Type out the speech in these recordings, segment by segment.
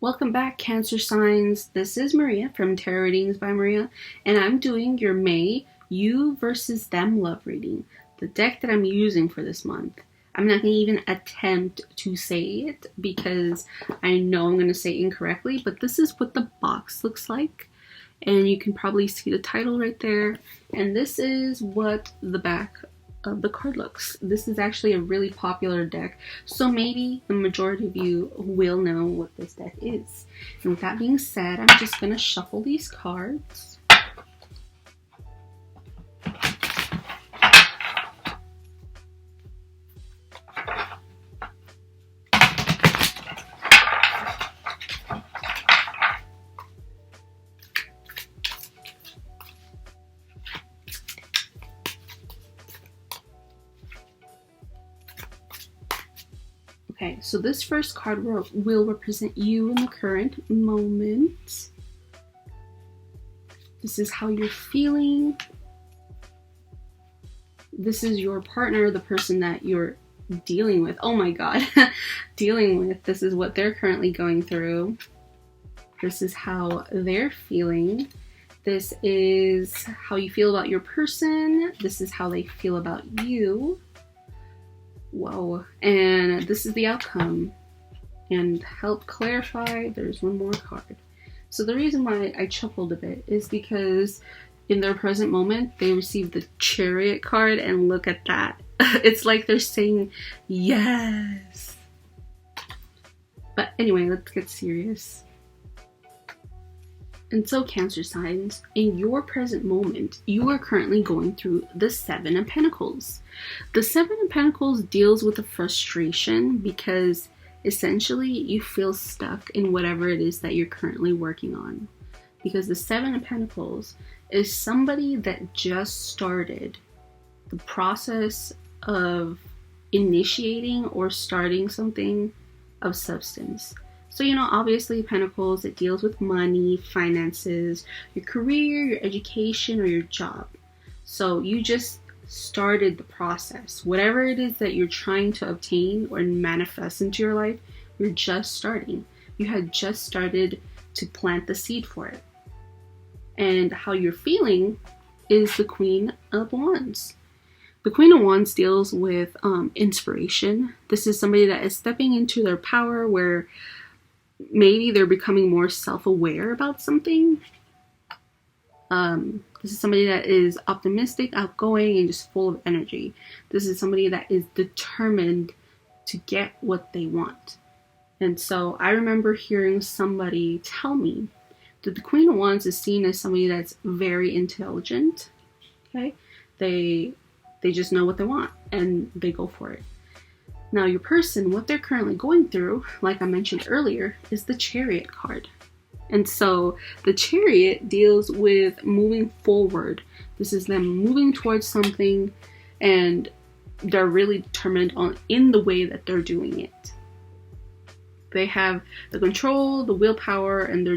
Welcome back, Cancer signs. This is Maria from Tarot Readings by Maria, and I'm doing your May You versus Them love reading, the deck that I'm using for this month. I'm not going to even attempt to say it because I know I'm going to say it incorrectly, but this is what the box looks like, and you can probably see the title right there, and this is what the back of the card looks. This is actually a really popular deck, so maybe the majority of you will know what this deck is. And with that being said, I'm just gonna shuffle these cards. Okay, so this first card will represent you in the current moment. This is how you're feeling. This is your partner, the person that you're dealing with. Oh my god, dealing with. This is what they're currently going through. This is how they're feeling. This is how you feel about your person. This is how they feel about you. Whoa, and this is the outcome. And to help clarify, there's one more card. So the reason why I chuckled a bit is because in their present moment, they received the Chariot card, and look at that. It's like they're saying yes. But anyway, let's get serious. And so, Cancer signs, in your present moment, you are currently going through the Seven of Pentacles. The Seven of Pentacles deals with the frustration because essentially you feel stuck in whatever it is that you're currently working on. Because the Seven of Pentacles is somebody that just started the process of initiating or starting something of substance. So, you know, obviously Pentacles, it deals with money, finances, your career, your education, or your job. So you just started the process. Whatever it is that you're trying to obtain or manifest into your life, you're just starting. You had just started to plant the seed for it. And how you're feeling is the Queen of Wands. The Queen of Wands deals with inspiration. This is somebody that is stepping into their power where maybe they're becoming more self-aware about something. This is somebody that is optimistic, outgoing, and just full of energy. This is somebody that is determined to get what they want. And so I remember hearing somebody tell me that the Queen of Wands is seen as somebody that's very intelligent. Okay? They just know what they want and they go for it. Now, your person, what they're currently going through, like I mentioned earlier, is the Chariot card. And so the Chariot deals with moving forward. This is them moving towards something, and they're really determined in the way that they're doing it. They have the control, the willpower, and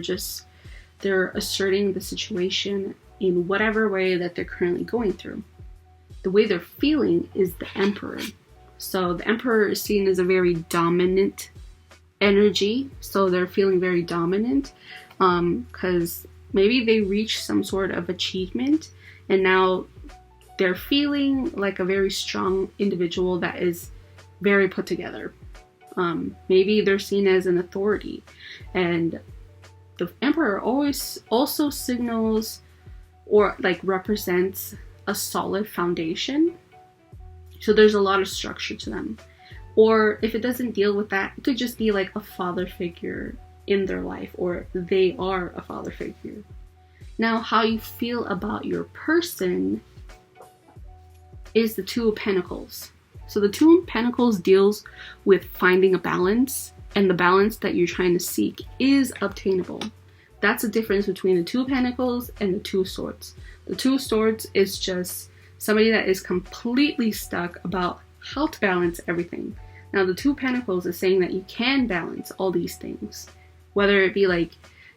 they're asserting the situation in whatever way that they're currently going through. The way they're feeling is the Emperor. So the Emperor is seen as a very dominant energy. So they're feeling very dominant because maybe they reached some sort of achievement and now they're feeling like a very strong individual that is very put together. Maybe they're seen as an authority. And the Emperor always also signals or like represents a solid foundation. So there's a lot of structure to them. Or if it doesn't deal with that, it could just be like a father figure in their life, or they are a father figure. Now, how you feel about your person is the Two of Pentacles. So the Two of Pentacles deals with finding a balance, and the balance that you're trying to seek is obtainable. That's the difference between the Two of Pentacles and the Two of Swords. The Two of Swords is just somebody that is completely stuck about how to balance everything. Now, the Two of Pentacles is saying that you can balance all these things, whether it be like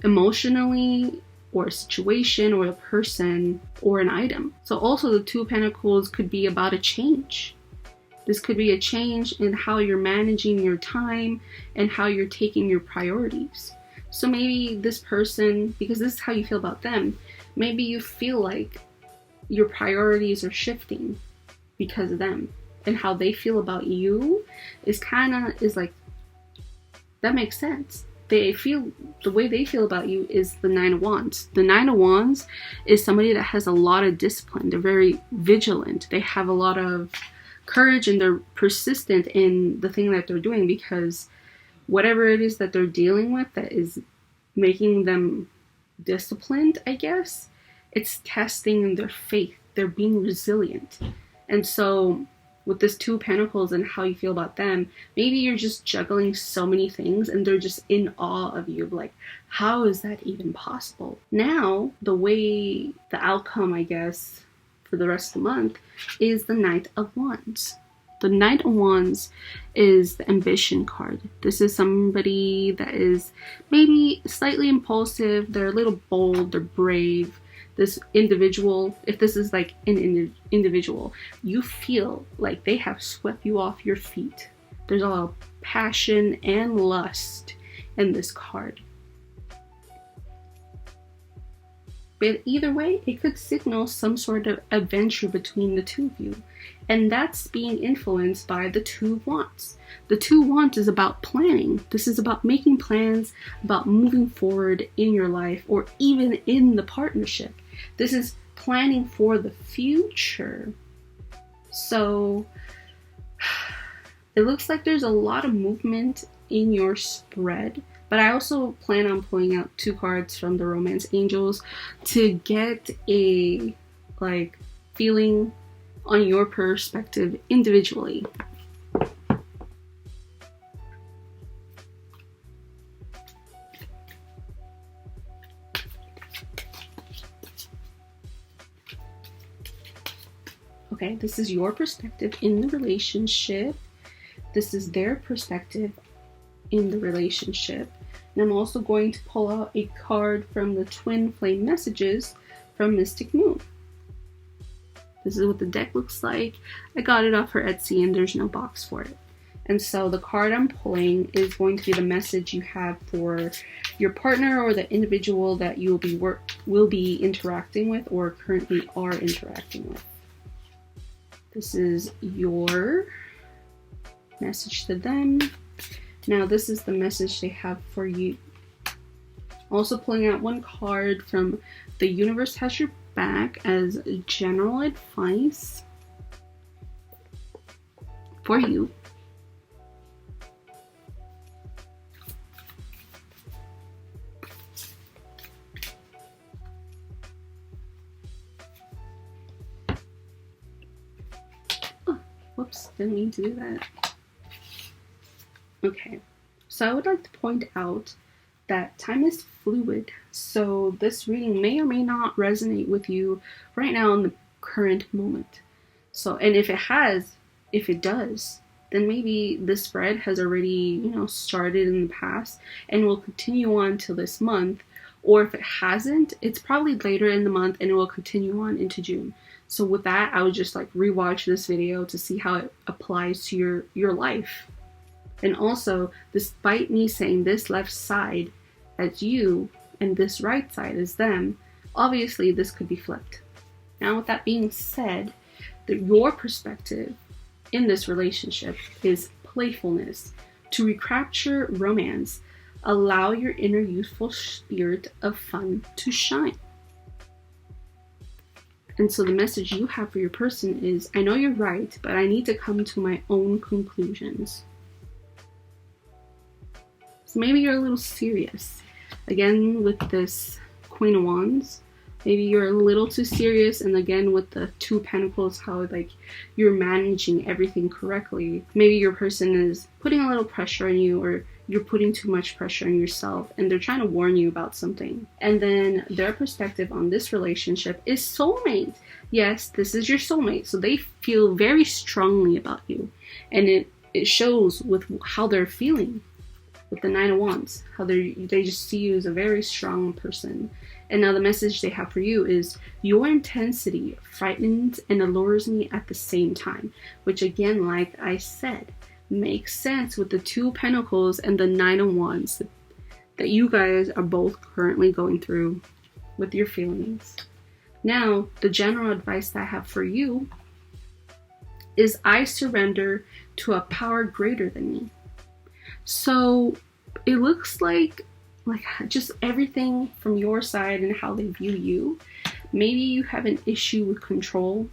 emotionally or a situation or a person or an item. So also the Two of Pentacles could be about a change. This could be a change in how you're managing your time and how you're taking your priorities. So maybe this person, because this is how you feel about them, maybe you feel like your priorities are shifting because of them, and how they feel about you is like, that makes sense. They feel, the way they feel about you is the Nine of Wands. The Nine of Wands is somebody that has a lot of discipline. They're very vigilant. They have a lot of courage, and they're persistent in the thing that they're doing, because whatever it is that they're dealing with that is making them disciplined, I guess, it's testing their faith. They're being resilient. And so with this Two of Pentacles and how you feel about them, maybe you're just juggling so many things and they're just in awe of you. Like, how is that even possible? Now, the way, the outcome, I guess, for the rest of the month is the Knight of Wands. The Knight of Wands is the ambition card. This is somebody that is maybe slightly impulsive. They're a little bold. They're brave. This individual, if this is like an individual, you feel like they have swept you off your feet. There's a lot of passion and lust in this card. But either way, it could signal some sort of adventure between the two of you. And that's being influenced by the Two of Wands. The Two of Wands is about planning. This is about making plans, about moving forward in your life or even in the partnership. This is planning for the future. So it looks like there's a lot of movement in your spread. But I also plan on pulling out 2 cards from the Romance Angels to get a feeling on your perspective individually. Okay, this is your perspective in the relationship. This is their perspective in the relationship. And I'm also going to pull out a card from the Twin Flame Messages from Mystic Moon. This is what the deck looks like. I got it off her Etsy and there's no box for it. And so the card I'm pulling is going to be the message you have for your partner or the individual that you will be interacting with or currently are interacting with. This is your message to them. Now this is the message they have for you. Also pulling out 1 card from The Universe Has Your Back as general advice for you. Oh, whoops, didn't mean to do that. Okay, so I would like to point out that time is fluid, so this reading may or may not resonate with you right now in the current moment. So, and if it does, then maybe this spread has already, started in the past and will continue on till this month. Or if it hasn't, it's probably later in the month and it will continue on into June. So with that, I would just rewatch this video to see how it applies to your life. And also, despite me saying this left side as you and this right side as them, obviously this could be flipped. Now, with that being said, your perspective in this relationship is playfulness, to recapture romance, allow your inner youthful spirit of fun to shine. And so the message you have for your person is, I know you're right, but I need to come to my own conclusions. So maybe you're a little serious. Again, with this Queen of Wands, maybe you're a little too serious. And again, with the Two of Pentacles, how you're managing everything correctly. Maybe your person is putting a little pressure on you, or you're putting too much pressure on yourself, and they're trying to warn you about something. And then their perspective on this relationship is soulmate. Yes, this is your soulmate. So they feel very strongly about you. And it shows with how they're feeling. With the Nine of Wands, how they just see you as a very strong person. And now the message they have for you is, your intensity frightens and allures me at the same time. Which again, like I said, makes sense with the Two of Pentacles and the Nine of Wands. that you guys are both currently going through with your feelings. Now, the general advice that I have for you is I surrender to a power greater than me. So it looks like just everything from your side and how they view you. Maybe you have an issue with control,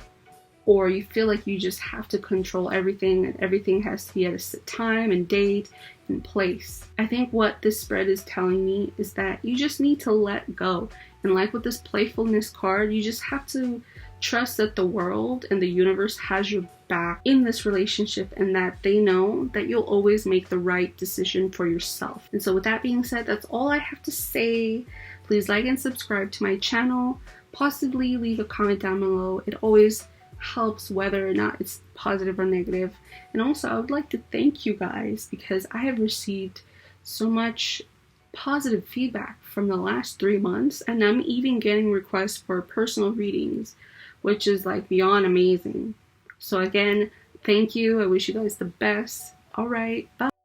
or you feel like you just have to control everything and everything has to be at a set time and date and place. I think what this spread is telling me is that you just need to let go. And like with this playfulness card, you just have to trust that the world and the universe has your back in this relationship, and that they know that you'll always make the right decision for yourself. And so with that being said, that's all I have to say. Please like and subscribe to my channel. Possibly leave a comment down below. It always helps, whether or not it's positive or negative. And also, I would like to thank you guys because I have received so much positive feedback from the last 3 months, and I'm even getting requests for personal readings, which is like beyond amazing. So again, thank you. I wish you guys the best. All right, bye.